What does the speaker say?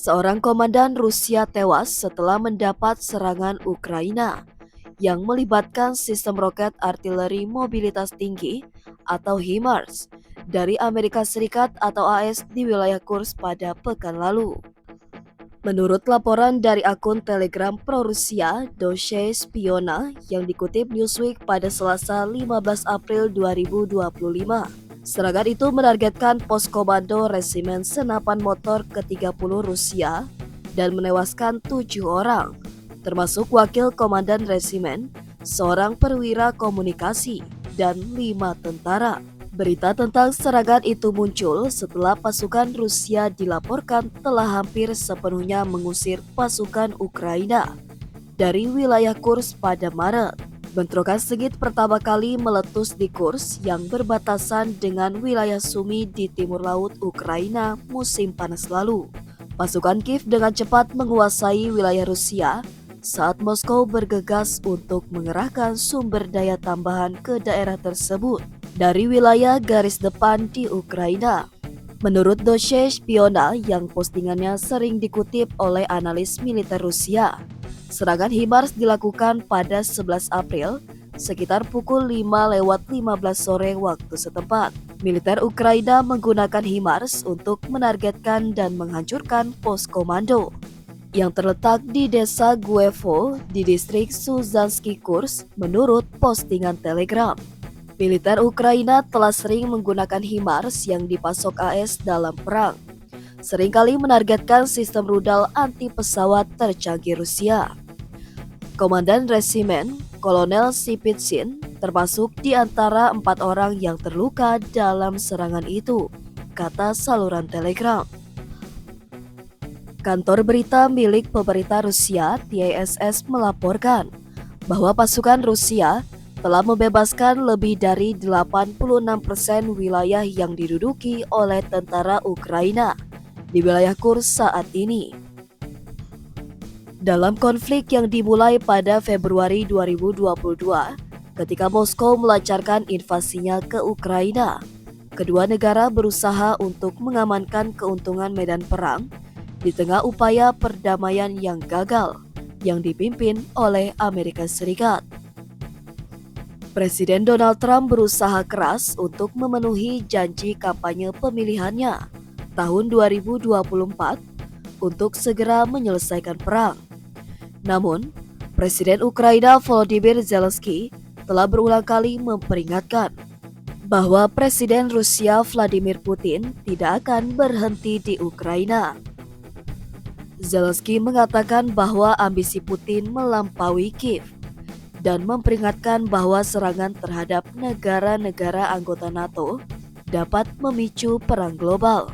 Seorang komandan Rusia tewas setelah mendapat serangan Ukraina yang melibatkan sistem roket artileri mobilitas tinggi atau HIMARS dari Amerika Serikat atau AS di wilayah Kursk pada pekan lalu. Menurut laporan dari akun Telegram pro-Rusia Doshe Spiona yang dikutip Newsweek pada Selasa 15 April 2025, serangan itu menargetkan pos komando Resimen Senapan Motor ke-30 Rusia dan menewaskan 7 orang, termasuk wakil komandan resimen, seorang perwira komunikasi, dan 5 tentara. Berita tentang serangan itu muncul setelah pasukan Rusia dilaporkan telah hampir sepenuhnya mengusir pasukan Ukraina dari wilayah Kursk pada Maret. Bentrokan sengit pertama kali meletus di Kursk yang berbatasan dengan wilayah Sumy di timur laut Ukraina musim panas lalu. Pasukan Kiev dengan cepat menguasai wilayah Rusia saat Moskow bergegas untuk mengerahkan sumber daya tambahan ke daerah tersebut dari wilayah garis depan di Ukraina. Menurut Doshe Spiona yang postingannya sering dikutip oleh analis militer Rusia, serangan HIMARS dilakukan pada 11 April sekitar pukul 5:15 sore waktu setempat. Militer Ukraina menggunakan HIMARS untuk menargetkan dan menghancurkan pos komando yang terletak di desa Guevo di distrik Suzansky Kursk menurut postingan Telegram. Militer Ukraina telah sering menggunakan HIMARS yang dipasok AS dalam perang, seringkali menargetkan sistem rudal anti pesawat tercanggih Rusia. Komandan resimen, Kolonel Sipitsin, termasuk di antara 4 orang yang terluka dalam serangan itu, kata saluran Telegram. Kantor berita milik pemerintah Rusia, TASS, melaporkan bahwa pasukan Rusia telah membebaskan lebih dari 86% wilayah yang diduduki oleh tentara Ukraina di wilayah Kursk saat ini. Dalam konflik yang dimulai pada Februari 2022, ketika Moskow melancarkan invasinya ke Ukraina, kedua negara berusaha untuk mengamankan keuntungan medan perang di tengah upaya perdamaian yang gagal yang dipimpin oleh Amerika Serikat. Presiden Donald Trump berusaha keras untuk memenuhi janji kampanye pemilihannya tahun 2024 untuk segera menyelesaikan perang. Namun, Presiden Ukraina Volodymyr Zelensky telah berulang kali memperingatkan bahwa Presiden Rusia Vladimir Putin tidak akan berhenti di Ukraina. Zelensky mengatakan bahwa ambisi Putin melampaui Kiev dan memperingatkan bahwa serangan terhadap negara-negara anggota NATO dapat memicu perang global.